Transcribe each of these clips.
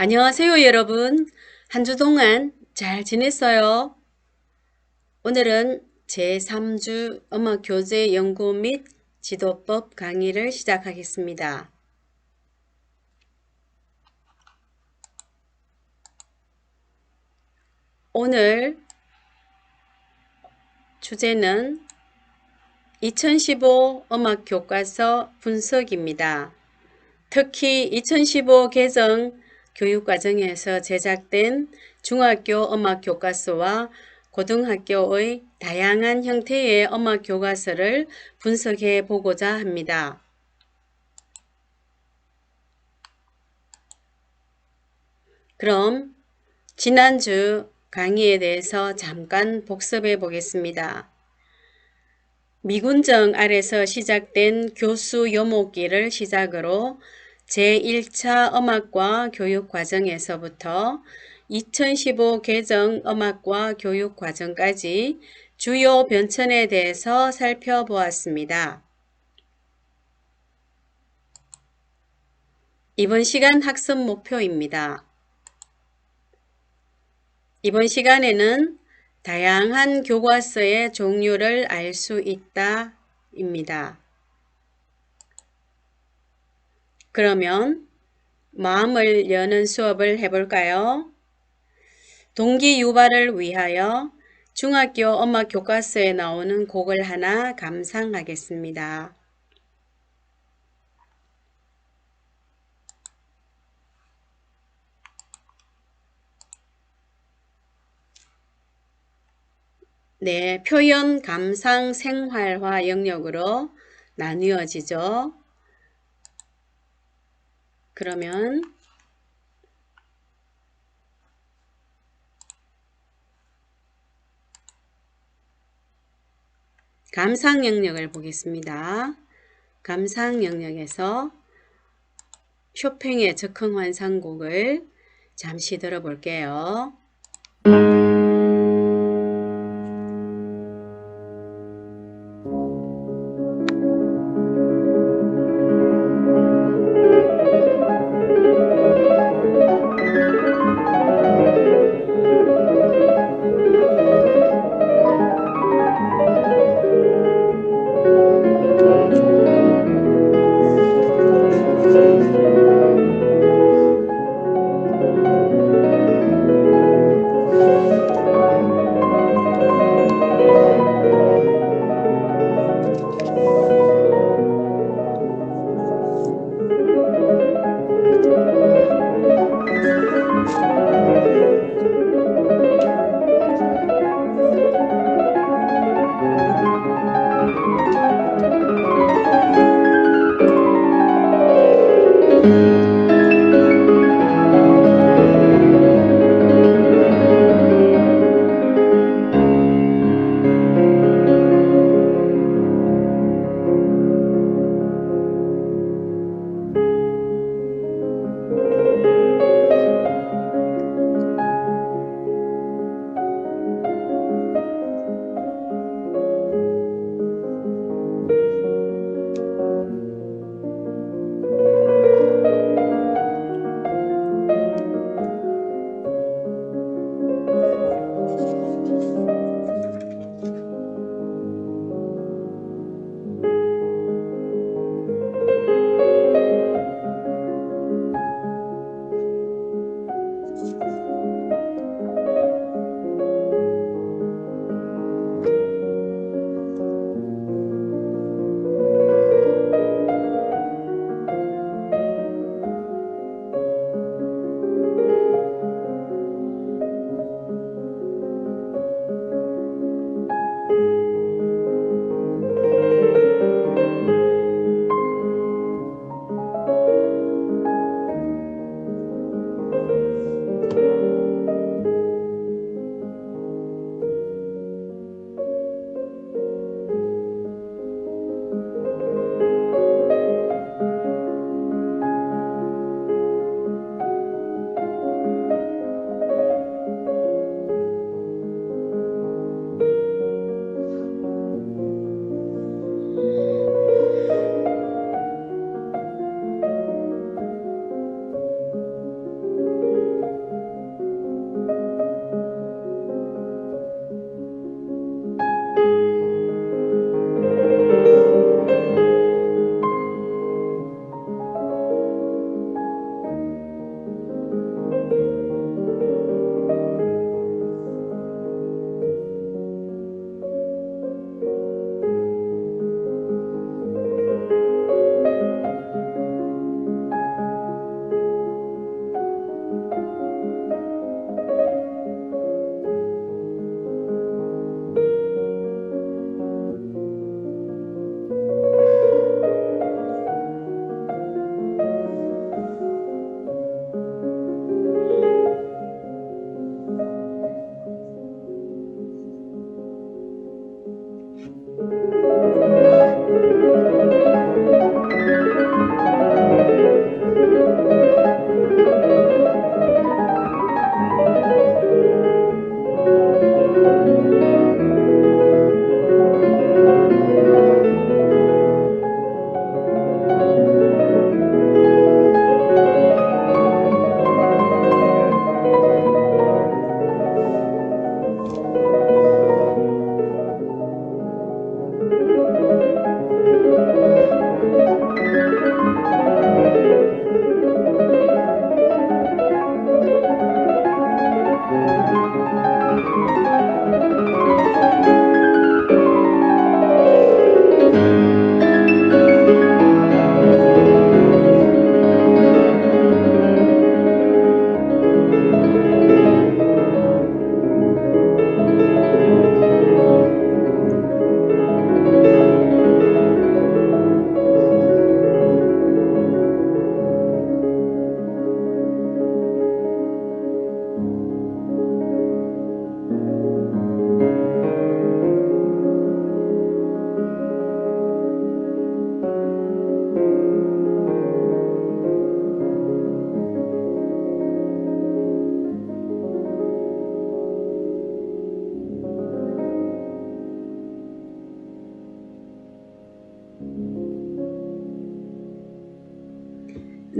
안녕하세요, 여러분. 한 주 동안 잘 지냈어요? 오늘은 제3주 음악교재 연구 및 지도법 강의를 시작하겠습니다. 오늘 주제는 2015 음악교과서 분석입니다. 특히 2015 개정 교육과정에서 제작된 중학교 음악교과서와 고등학교의 다양한 형태의 음악교과서를 분석해 보고자 합니다. 그럼 지난주 강의에 대해서 잠깐 복습해 보겠습니다. 미군정 아래서 시작된 교수 요목기를 시작으로 제1차 음악과 교육과정에서부터 2015 개정 음악과 교육과정까지 주요 변천에 대해서 살펴보았습니다. 이번 시간 학습 목표입니다. 이번 시간에는 다양한 교과서의 종류를 알 수 있다 입니다. 그러면 마음을 여는 수업을 해볼까요? 동기 유발을 위하여 중학교 음악 교과서에 나오는 곡을 하나 감상하겠습니다. 네, 표현, 감상, 생활화 영역으로 나뉘어지죠. 그러면 감상 영역을 보겠습니다. 감상 영역에서 쇼팽의 적흥환상곡을 잠시 들어볼게요.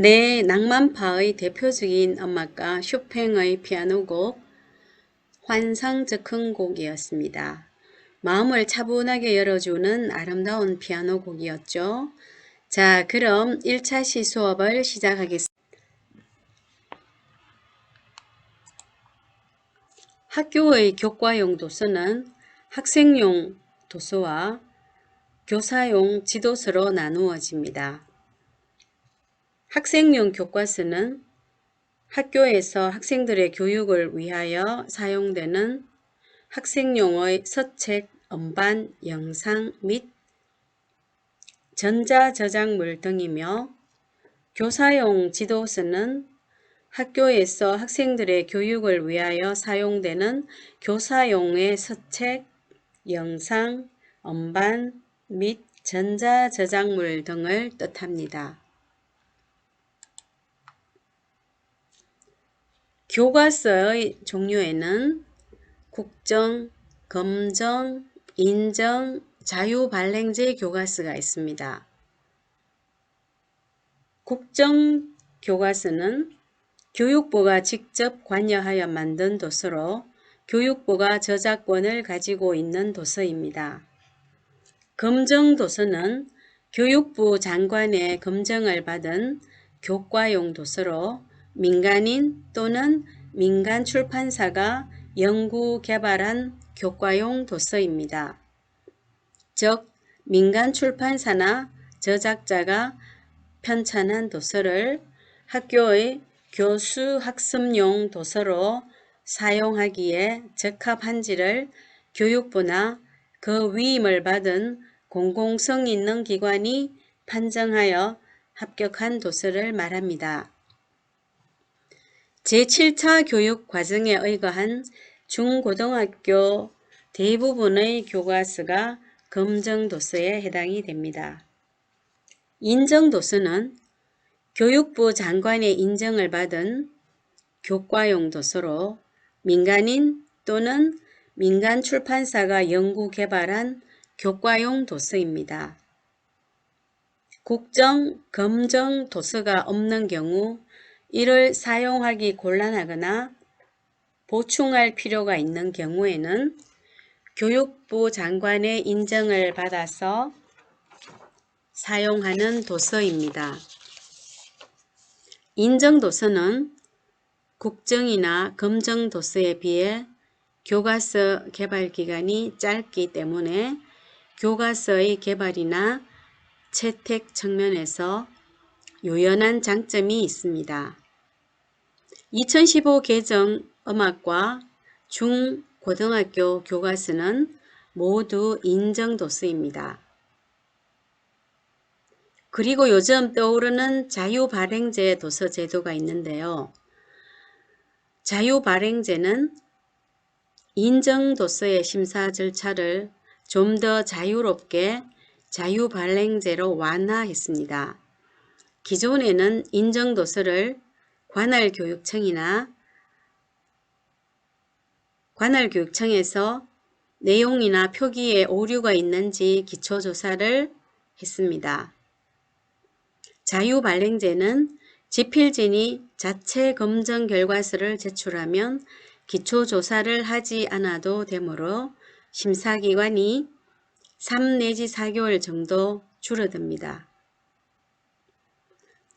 내 낭만파의 대표적인 음악가 쇼팽의 피아노곡 환상적흥곡이었습니다. 마음을 차분하게 열어주는 아름다운 피아노 곡이었죠. 자, 그럼 1차 시수업을 시작하겠습니다. 학교의 교과용 도서는 학생용 도서와 교사용 지도서로 나누어집니다. 학생용 교과서는 학교에서 학생들의 교육을 위하여 사용되는 학생용의 서책, 음반, 영상 및 전자저작물 등이며 교사용 지도서는 학교에서 학생들의 교육을 위하여 사용되는 교사용의 서책, 영상, 음반 및 전자저작물 등을 뜻합니다. 교과서의 종류에는 국정, 검정, 인정, 자유발행제 교과서가 있습니다. 국정 교과서는 교육부가 직접 관여하여 만든 도서로 교육부가 저작권을 가지고 있는 도서입니다. 검정 도서는 교육부 장관의 검증을 받은 교과용 도서로 민간인 또는 민간 출판사가 연구 개발한 교과용 도서입니다. 즉, 민간 출판사나 저작자가 편찬한 도서를 학교의 교수학습용 도서로 사용하기에 적합한지를 교육부나 그 위임을 받은 공공성 있는 기관이 판정하여 합격한 도서를 말합니다. 제7차 교육과정에 의거한 중고등학교 대부분의 교과서가 검정도서에 해당이 됩니다. 인정도서는 교육부 장관의 인정을 받은 교과용 도서로 민간인 또는 민간 출판사가 연구 개발한 교과용 도서입니다. 국정, 검정 도서가 없는 경우 이를 사용하기 곤란하거나 보충할 필요가 있는 경우에는 교육부 장관의 인정을 받아서 사용하는 도서입니다. 인정도서는 국정이나 검정도서에 비해 교과서 개발 기간이 짧기 때문에 교과서의 개발이나 채택 측면에서 유연한 장점이 있습니다. 2015 개정 음악과 중고등학교 교과서는 모두 인정도서입니다. 그리고 요즘 떠오르는 자유발행제 도서 제도가 있는데요. 자유발행제는 인정도서의 심사 절차를 좀 더 자유롭게 자유발행제로 완화했습니다. 기존에는 인정도서를 관할교육청에서 내용이나 표기에 오류가 있는지 기초조사를 했습니다. 자유발행제는 집필진이 자체 검정 결과서를 제출하면 기초조사를 하지 않아도 되므로 심사기간이 3 내지 4개월 정도 줄어듭니다.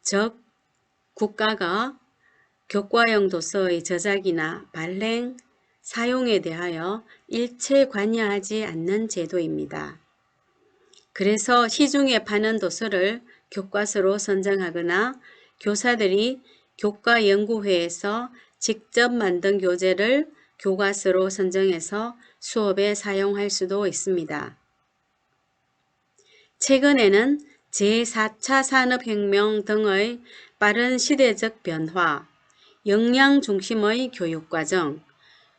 즉, 국가가 교과용 도서의 저작이나 발행, 사용에 대하여 일체 관여하지 않는 제도입니다. 그래서 시중에 파는 도서를 교과서로 선정하거나 교사들이 교과연구회에서 직접 만든 교재를 교과서로 선정해서 수업에 사용할 수도 있습니다. 최근에는 제4차 산업혁명 등의 빠른 시대적 변화, 역량 중심의 교육과정,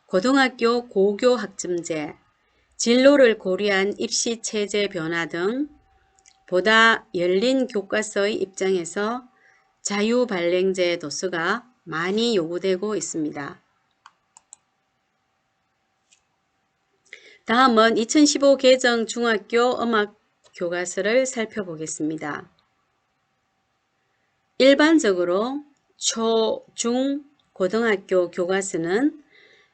고등학교 고교학점제, 진로를 고려한 입시체제 변화 등 보다 열린 교과서의 입장에서 자유발행제 도서가 많이 요구되고 있습니다. 다음은 2015 개정 중학교 음악 교과서를 살펴보겠습니다. 일반적으로 초, 중, 고등학교 교과서는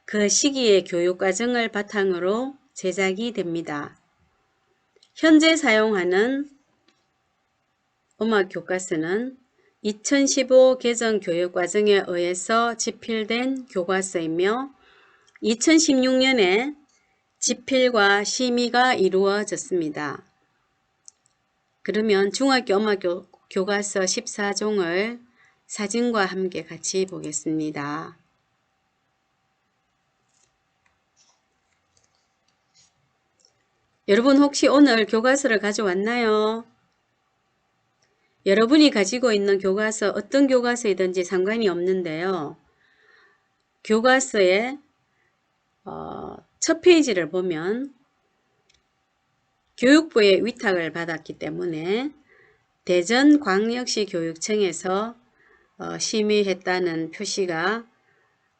그 시기의 교육과정을 바탕으로 제작이 됩니다. 현재 사용하는 음악교과서는 2015 개정 교육과정에 의해서 집필된 교과서이며 2016년에 집필과 심의가 이루어졌습니다. 그러면 중학교 음악교과서 14종을 사진과 함께 같이 보겠습니다. 여러분 혹시 오늘 교과서를 가져왔나요? 여러분이 가지고 있는 교과서 어떤 교과서이든지 상관이 없는데요. 교과서의 첫 페이지를 보면 교육부의 위탁을 받았기 때문에 대전광역시 교육청에서 심의했다는 표시가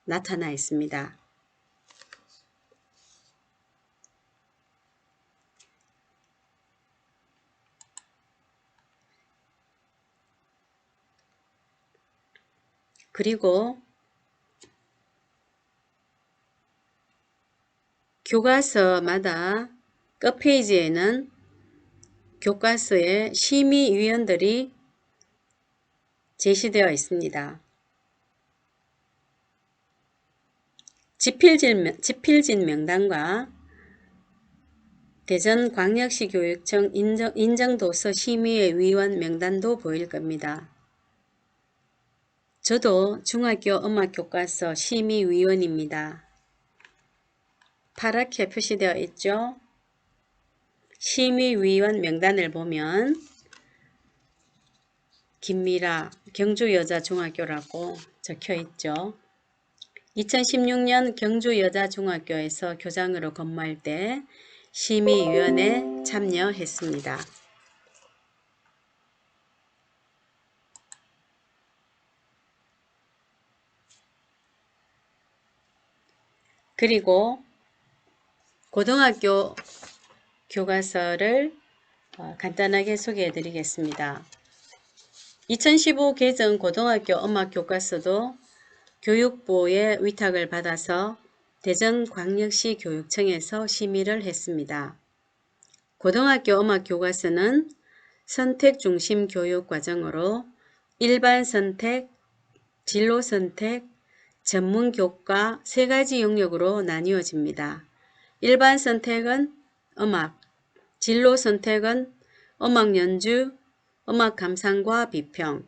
나타나 있습니다. 그리고 교과서마다 끝페이지에는 교과서의 심의위원들이 제시되어 있습니다. 집필진 명단과 대전광역시 교육청 인정도서 심의회 위원 명단도 보일 겁니다. 저도 중학교 음악교과서 심의위원입니다. 파랗게 표시되어 있죠. 심의위원 명단을 보면 김미라 경주여자중학교라고 적혀 있죠. 2016년 경주여자중학교에서 교장으로 근무할 때 심의위원회에 참여했습니다. 그리고 고등학교 교과서를 간단하게 소개해 드리겠습니다. 2015 개정 고등학교 음악교과서도 교육부의 위탁을 받아서 대전광역시 교육청에서 심의를 했습니다. 고등학교 음악교과서는 선택중심 교육과정으로 일반선택, 진로선택, 전문교과 세 가지 영역으로 나뉘어집니다. 일반선택은 음악, 진로선택은 음악연주, 음악감상과 비평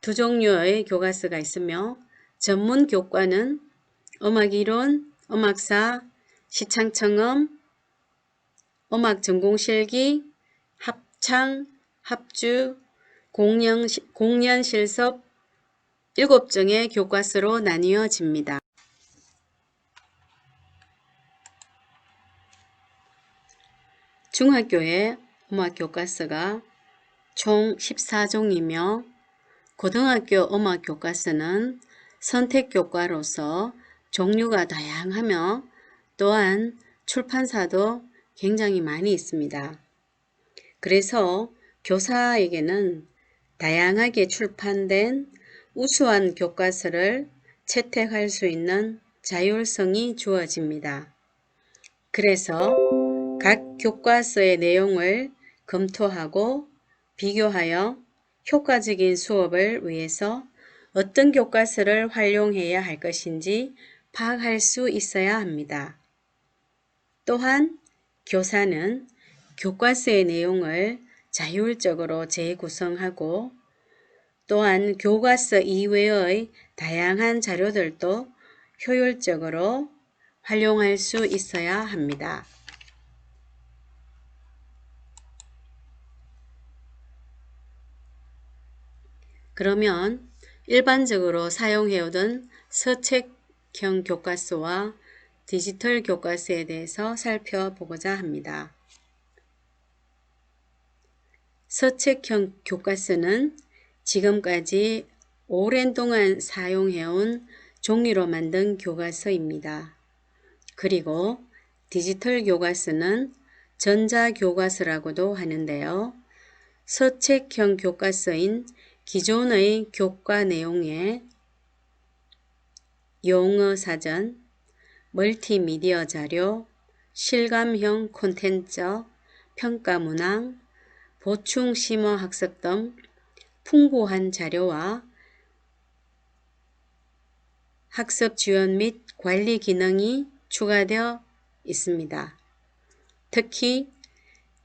두 종류의 교과서가 있으며 전문교과는 음악이론, 음악사, 시창청음, 음악전공실기, 합창, 합주, 공연실습 7종의 교과서로 나뉘어집니다. 중학교의 음악교과서가 총 14종이며 고등학교 음악교과서는 선택교과로서 종류가 다양하며 또한 출판사도 굉장히 많이 있습니다. 그래서 교사에게는 다양하게 출판된 우수한 교과서를 채택할 수 있는 자율성이 주어집니다. 그래서 각 교과서의 내용을 검토하고 비교하여 효과적인 수업을 위해서 어떤 교과서를 활용해야 할 것인지 파악할 수 있어야 합니다. 또한 교사는 교과서의 내용을 자율적으로 재구성하고 또한 교과서 이외의 다양한 자료들도 효율적으로 활용할 수 있어야 합니다. 그러면 일반적으로 사용해오던 서책형 교과서와 디지털 교과서에 대해서 살펴보고자 합니다. 서책형 교과서는 지금까지 오랜 동안 사용해온 종이로 만든 교과서입니다. 그리고 디지털 교과서는 전자교과서라고도 하는데요. 서책형 교과서인 기존의 교과 내용에 용어 사전, 멀티미디어 자료, 실감형 콘텐츠, 평가 문항, 보충 심화 학습 등 풍부한 자료와 학습 지원 및 관리 기능이 추가되어 있습니다. 특히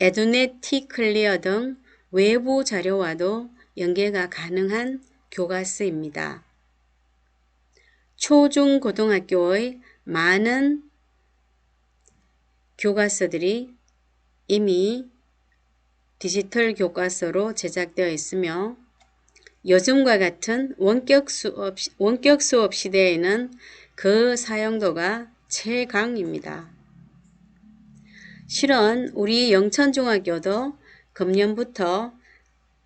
에듀넷 클리어 등 외부 자료와도 연계가 가능한 교과서입니다. 초중고등학교의 많은 교과서들이 이미 디지털 교과서로 제작되어 있으며 요즘과 같은 원격 수업 시대에는 그 사용도가 최강입니다. 실은 우리 영천중학교도 금년부터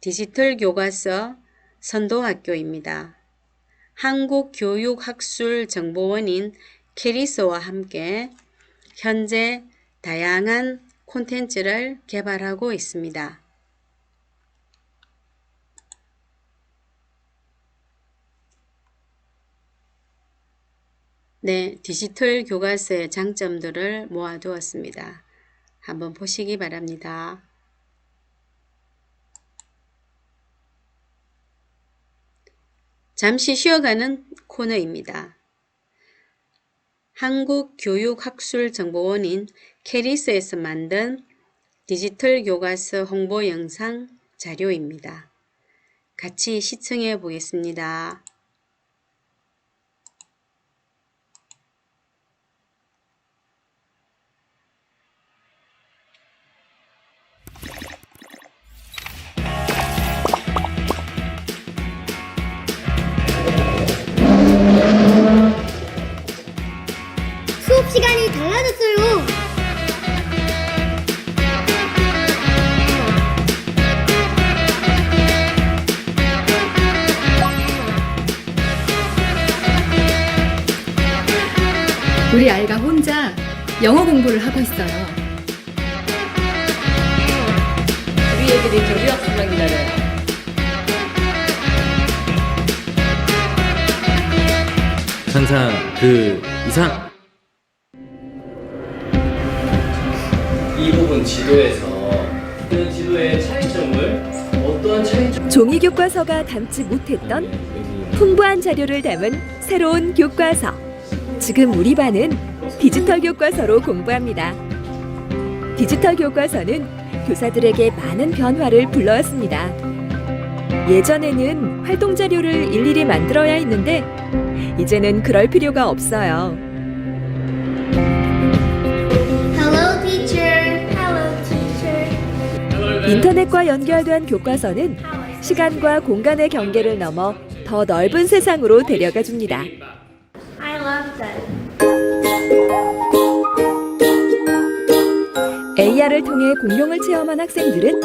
디지털 교과서 선도학교입니다. 한국교육학술정보원인 캐리스와 함께 현재 다양한 콘텐츠를 개발하고 있습니다. 네, 디지털 교과서의 장점들을 모아두었습니다. 한번 보시기 바랍니다. 잠시 쉬어가는 코너입니다. 한국교육학술정보원인 캐리스에서 만든 디지털 교과서 홍보 영상 자료입니다. 같이 시청해 보겠습니다. 수업 시간이 달라졌어요. 우리 아이가 혼자 영어 공부를 하고 있어요. 우리 애들이 저 유학생을 기다려요. 항상 그 이상 이 부분 지도에서 그 지도의 차이점을 어떠한 차이점 종이 교과서가 담지 못했던 풍부한 자료를 담은 새로운 교과서. 지금 우리 반은 디지털 교과서로 공부합니다. 디지털 교과서는 교사들에게 많은 변화를 불러왔습니다. 예전에는 활동 자료를 일일이 만들어야 했는데 이제는 그럴 필요가 없어요. Hello, teacher. Hello, teacher. 인터넷과 연결된 교과서는 시간과 공간의 경계를 넘어 더 넓은 세상으로 데려가 줍니다. I love that. AR을 통해 공룡을 체험한 학생들은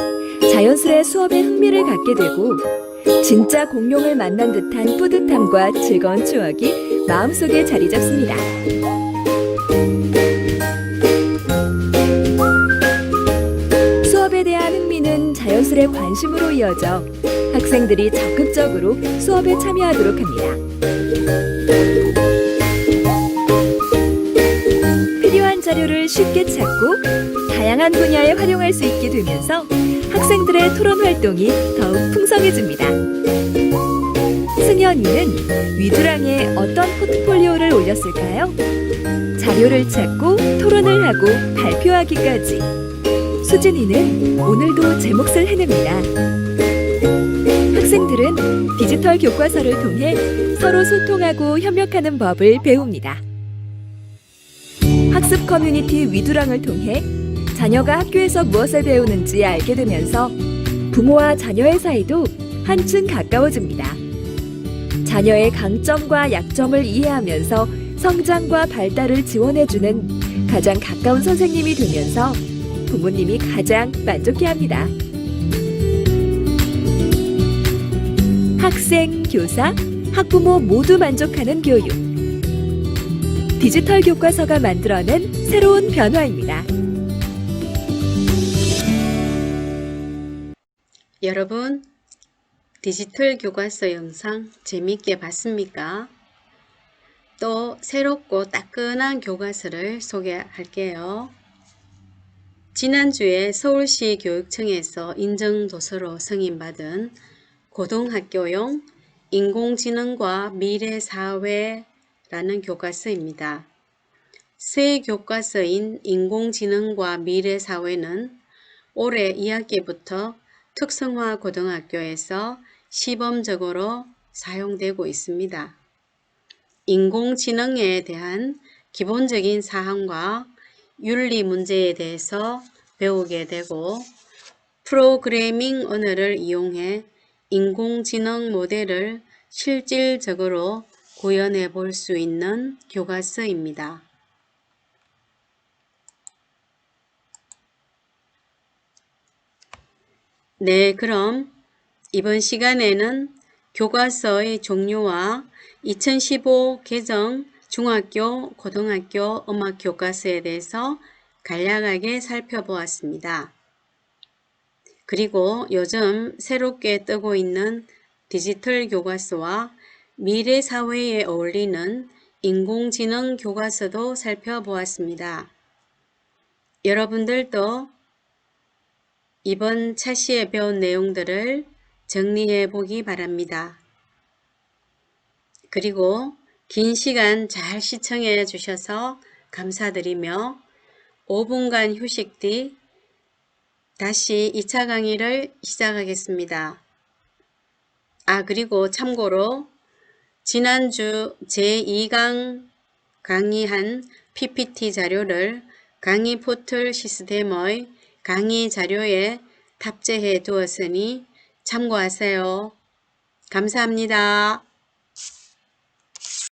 자연스레 수업에 흥미를 갖게 되고 진짜 공룡을 만난 듯한 뿌듯함과 즐거운 추억이 마음속에 자리 잡습니다. 수업에 대한 흥미는 자연스레 관심으로 이어져 학생들이 적극적으로 수업에 참여하도록 합니다. 필요한 자료를 쉽게 찾고 다양한 분야에 활용할 수 있게 되면서 학생들의 토론 활동이 더욱 풍성해집니다. 승현이는 위두랑에 어떤 포트폴리오를 올렸을까요? 자료를 찾고 토론을 하고 발표하기까지. 수진이는 오늘도 제 몫을 해냅니다. 학생들은 디지털 교과서를 통해 서로 소통하고 협력하는 법을 배웁니다. 학습 커뮤니티 위두랑을 통해 자녀가 학교에서 무엇을 배우는지 알게 되면서 부모와 자녀의 사이도 한층 가까워집니다. 자녀의 강점과 약점을 이해하면서 성장과 발달을 지원해주는 가장 가까운 선생님이 되면서 부모님이 가장 만족해합니다. 학생, 교사, 학부모 모두 만족하는 교육. 디지털 교과서가 만들어낸 새로운 변화입니다. 여러분, 디지털 교과서 영상 재밌게 봤습니까? 또 새롭고 따끈한 교과서를 소개할게요. 지난주에 서울시 교육청에서 인정도서로 승인받은 고등학교용 인공지능과 미래사회라는 교과서입니다. 새 교과서인 인공지능과 미래사회는 올해 2학기부터 특성화 고등학교에서 시범적으로 사용되고 있습니다. 인공지능에 대한 기본적인 사항과 윤리 문제에 대해서 배우게 되고 프로그래밍 언어를 이용해 인공지능 모델을 실질적으로 구현해 볼 수 있는 교과서입니다. 네, 그럼 이번 시간에는 교과서의 종류와 2015 개정 중학교, 고등학교 음악 교과서에 대해서 간략하게 살펴보았습니다. 그리고 요즘 새롭게 뜨고 있는 디지털 교과서와 미래 사회에 어울리는 인공지능 교과서도 살펴보았습니다. 여러분들도 이번 차시에 배운 내용들을 정리해 보기 바랍니다. 그리고 긴 시간 잘 시청해 주셔서 감사드리며 5분간 휴식 뒤 다시 2차 강의를 시작하겠습니다. 그리고 참고로 지난주 제2강 강의한 PPT 자료를 강의 포털 시스템의 강의 자료에 탑재해 두었으니 참고하세요. 감사합니다.